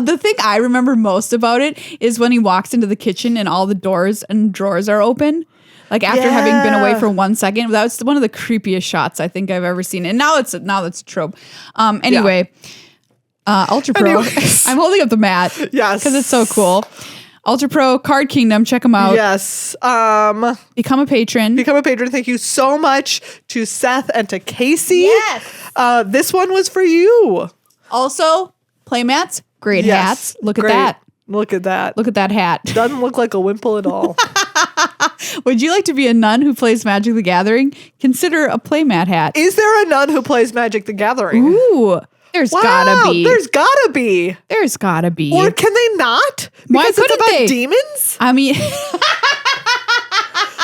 The thing I remember most about it is when he walks into the kitchen and all the doors and drawers are open. Like after having been away for 1 second, that was one of the creepiest shots I think I've ever seen. And now it's a trope. Anyway, Ultra Pro. I'm holding up the mat. Yes, because it's so cool. Ultra Pro Card Kingdom. Check them out. Yes. Become a patron. Thank you so much to Seth and to Casey. Yes. This one was for you. Also, playmats. Great hats. Look at that. Look at that. Look at that hat. Doesn't look like a wimple at all. Would you like to be a nun who plays Magic the Gathering? Consider a playmat hat. Is there a nun who plays Magic the Gathering? Ooh, there's gotta be. There's gotta be. There's gotta be. Or can they not? Because Why couldn't it's about they? Demons? I mean,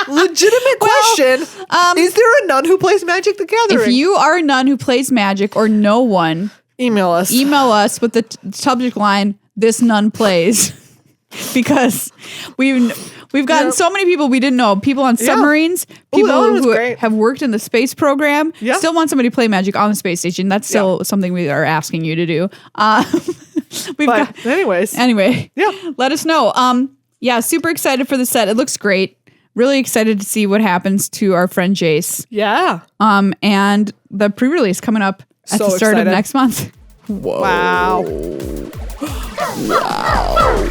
legitimate question. Is there a nun who plays Magic the Gathering? If you are a nun who plays Magic or no one, email us with the subject line, "This nun plays," because we've gotten so many people we didn't know. People on submarines, people who have worked in the space program, still want somebody to play Magic on the space station. That's still something we are asking you to do. Anyway, let us know. Super excited for the set. It looks great. Really excited to see what happens to our friend Jace. Yeah. And the pre-release coming up at the start of next month. Whoa. Wow. Wow.